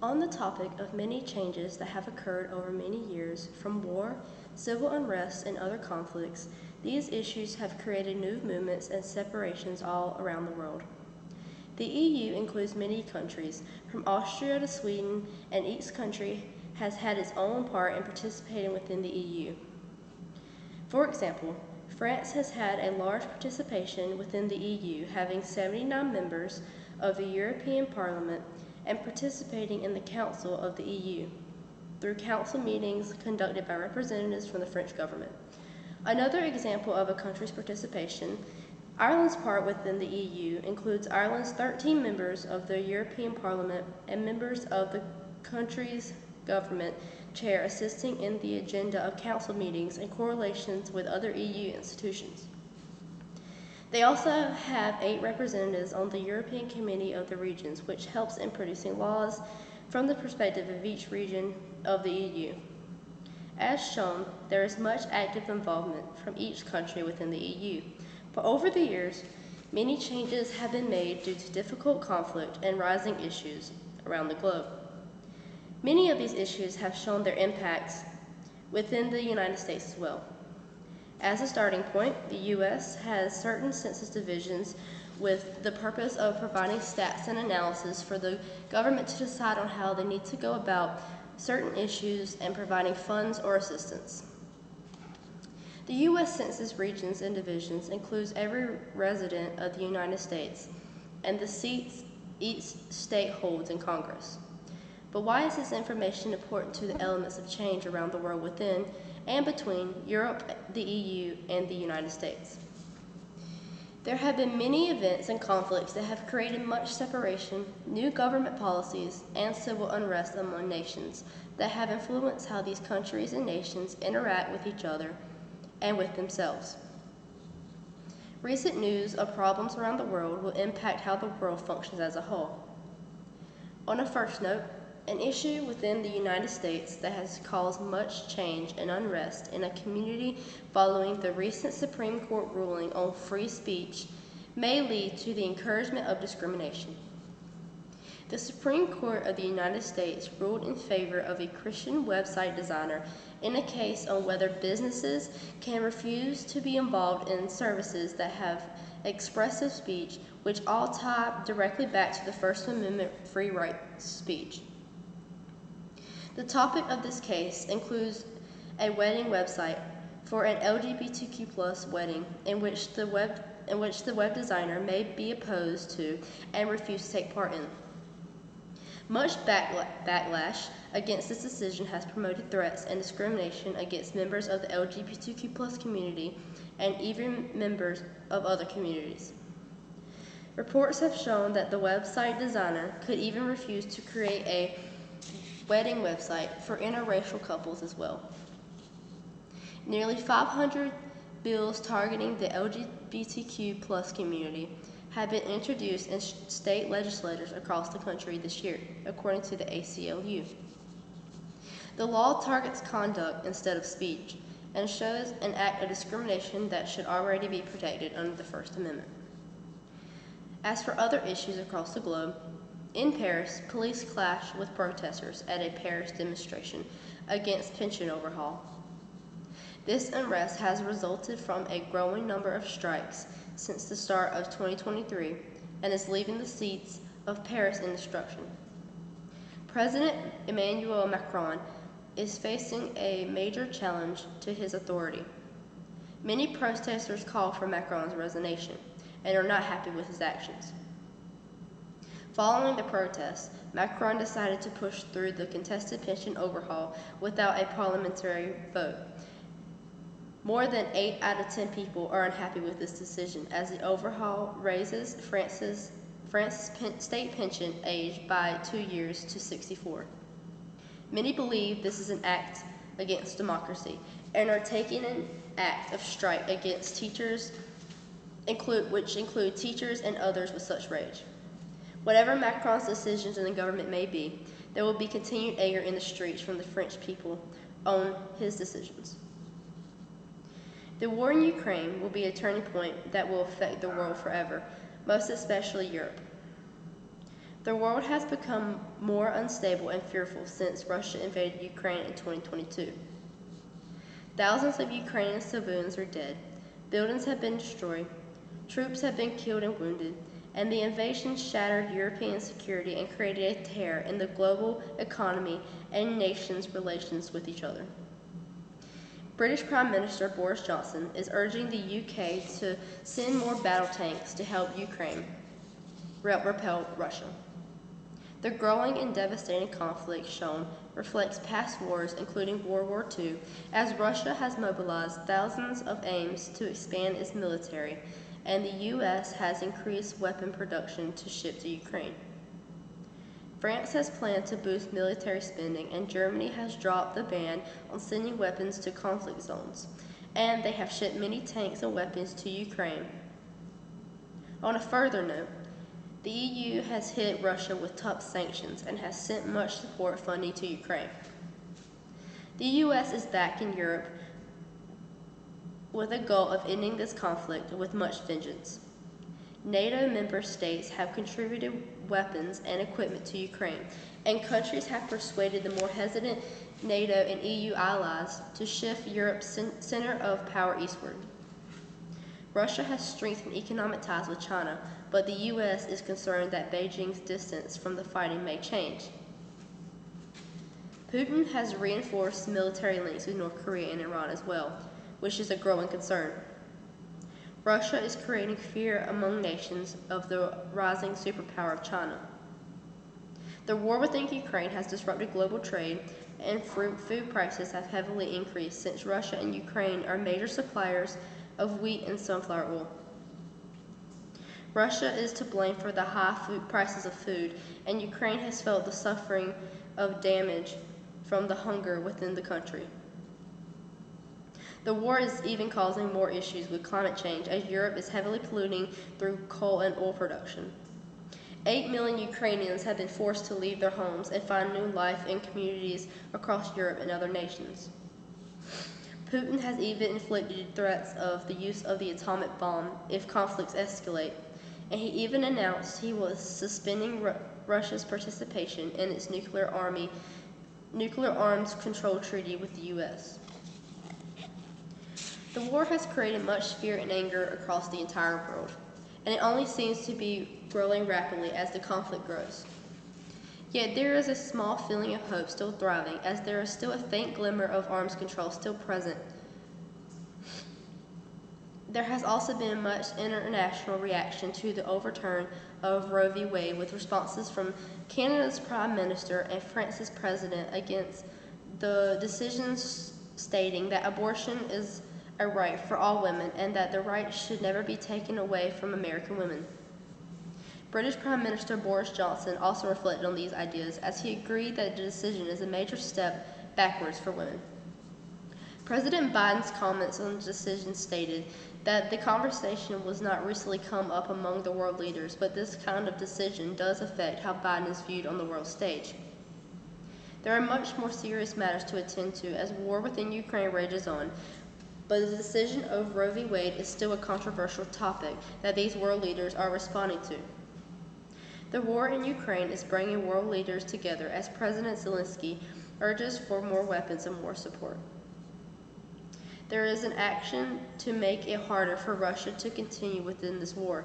On the topic of many changes that have occurred over many years, from war, civil unrest, and other conflicts, these issues have created new movements and separations all around the world. The EU includes many countries, from Austria to Sweden, and each country has had its own part in participating within the EU. For example, France has had a large participation within the EU, having 79 members of the European Parliament and participating in the Council of the EU through council meetings conducted by representatives from the French government. Another example of a country's participation, Ireland's part within the EU includes Ireland's 13 members of the European Parliament and members of the country's government chair assisting in the agenda of council meetings and correlations with other EU institutions. They also have 8 representatives on the European Committee of the Regions, which helps in producing laws from the perspective of each region of the EU. As shown, there is much active involvement from each country within the EU, but over the years, many changes have been made due to difficult conflict and rising issues around the globe. Many of these issues have shown their impacts within the United States as well. As a starting point, the U.S. has certain census divisions with the purpose of providing stats and analysis for the government to decide on how they need to go about certain issues and providing funds or assistance. The U.S. Census regions and divisions includes every resident of the United States and the seats each state holds in Congress. But why is this information important to the elements of change around the world within and between Europe, the EU, and the United States? There have been many events and conflicts that have created much separation, new government policies, and civil unrest among nations that have influenced how these countries and nations interact with each other and with themselves. Recent news of problems around the world will impact how the world functions as a whole. On a first note, an issue within the United States that has caused much change and unrest in a community following the recent Supreme Court ruling on free speech may lead to the encouragement of discrimination. The Supreme Court of the United States ruled in favor of a Christian website designer in a case on whether businesses can refuse to be involved in services that have expressive speech, which all tie directly back to the First Amendment free right speech. The topic of this case includes a wedding website for an LGBTQ+ wedding in which the web designer may be opposed to and refuse to take part in. Much backlash against this decision has promoted threats and discrimination against members of the LGBTQ+ community and even members of other communities. Reports have shown that the website designer could even refuse to create a wedding website for interracial couples as well. Nearly 500 bills targeting the LGBTQ+ community have been introduced in state legislatures across the country this year, according to the ACLU. The law targets conduct instead of speech and shows an act of discrimination that should already be protected under the First Amendment. As for other issues across the globe, in Paris, police clashed with protesters at a Paris demonstration against pension overhaul. This unrest has resulted from a growing number of strikes since the start of 2023 and is leaving the streets of Paris in destruction. President Emmanuel Macron is facing a major challenge to his authority. Many protesters call for Macron's resignation and are not happy with his actions. Following the protests, Macron decided to push through the contested pension overhaul without a parliamentary vote. More than 8 out of 10 people are unhappy with this decision, as the overhaul raises France's state pension age by 2 years to 64. Many believe this is an act against democracy and are taking an act of strike against teachers, which include teachers and others with such rage. Whatever Macron's decisions in the government may be, there will be continued anger in the streets from the French people on his decisions. The war in Ukraine will be a turning point that will affect the world forever, most especially Europe. The world has become more unstable and fearful since Russia invaded Ukraine in 2022. Thousands of Ukrainian civilians are dead, buildings have been destroyed, troops have been killed and wounded, and the invasion shattered European security and created a tear in the global economy and nations' relations with each other. British Prime Minister Boris Johnson is urging the UK to send more battle tanks to help Ukraine repel Russia. The growing and devastating conflict shown reflects past wars, including World War II, as Russia has mobilized thousands of aims to expand its military, and the U.S. has increased weapon production to ship to Ukraine. France has planned to boost military spending, and Germany has dropped the ban on sending weapons to conflict zones, and they have shipped many tanks and weapons to Ukraine. On a further note, the EU has hit Russia with tough sanctions and has sent much support funding to Ukraine. The U.S. is back in Europe with a goal of ending this conflict with much vengeance. NATO member states have contributed weapons and equipment to Ukraine, and countries have persuaded the more hesitant NATO and EU allies to shift Europe's center of power eastward. Russia has strengthened economic ties with China, but the U.S. is concerned that Beijing's distance from the fighting may change. Putin has reinforced military links with North Korea and Iran as well, which is a growing concern. Russia is creating fear among nations of the rising superpower of China. The war within Ukraine has disrupted global trade, and food prices have heavily increased since Russia and Ukraine are major suppliers of wheat and sunflower oil. Russia is to blame for the high prices of food, and Ukraine has felt the suffering of damage from the hunger within the country. The war is even causing more issues with climate change, as Europe is heavily polluting through coal and oil production. 8 million Ukrainians have been forced to leave their homes and find new life in communities across Europe and other nations. Putin has even inflicted threats of the use of the atomic bomb if conflicts escalate, and he even announced he was suspending Russia's participation in its nuclear arms control treaty with the U.S. The war has created much fear and anger across the entire world, and it only seems to be growing rapidly as the conflict grows. Yet there is a small feeling of hope still thriving, as there is still a faint glimmer of arms control still present. There has also been much international reaction to the overturn of Roe v. Wade, with responses from Canada's Prime Minister and France's President against the decisions, stating that abortion is a right for all women and that the right should never be taken away from American women. British Prime Minister Boris Johnson also reflected on these ideas, as he agreed that the decision is a major step backwards for women. President Biden's comments on the decision stated that the conversation was not recently come up among the world leaders, but this kind of decision does affect how Biden is viewed on the world stage. There are much more serious matters to attend to as war within Ukraine rages on, but the decision of Roe v. Wade is still a controversial topic that these world leaders are responding to. The war in Ukraine is bringing world leaders together as President Zelensky urges for more weapons and more support. There is an action to make it harder for Russia to continue within this war,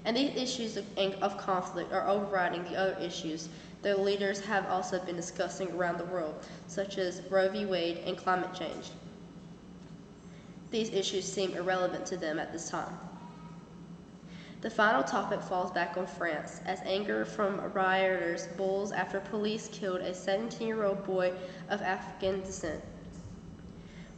and these issues of conflict are overriding the other issues the leaders have also been discussing around the world, such as Roe v. Wade and climate change. These issues seem irrelevant to them at this time. The final topic falls back on France, as anger from rioters boils after police killed a 17-year-old boy of African descent.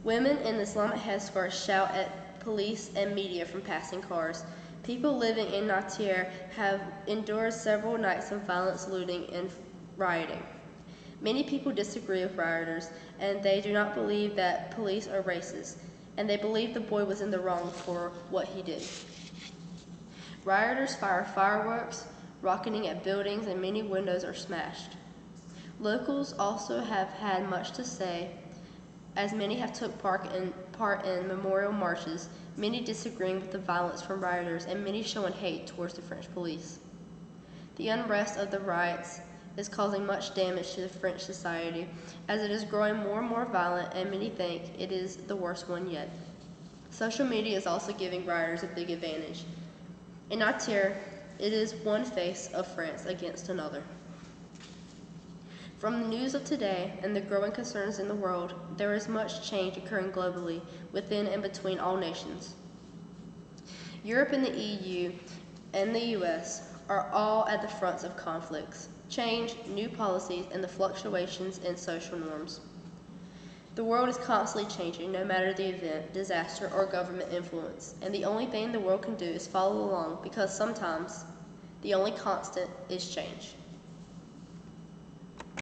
Women in Islamic headscarves shout at police and media from passing cars. People living in Nanterre have endured several nights of violence, looting, and rioting. Many people disagree with rioters, and they do not believe that police are racist, and they believe the boy was in the wrong for what he did. Rioters fire fireworks, rocketing at buildings, and many windows are smashed. Locals also have had much to say, as many have took part in memorial marches, many disagreeing with the violence from rioters, and many showing hate towards the French police. The unrest of the riots is causing much damage to the French society, as it is growing more and more violent, and many think it is the worst one yet. Social media is also giving rioters a big advantage. In Niger, it is one face of France against another. From the news of today and the growing concerns in the world, there is much change occurring globally, within and between all nations. Europe and the EU and the US are all at the fronts of conflicts, change, new policies, and the fluctuations in social norms. The world is constantly changing, no matter the event, disaster, or government influence, and the only thing the world can do is follow along, because sometimes the only constant is change.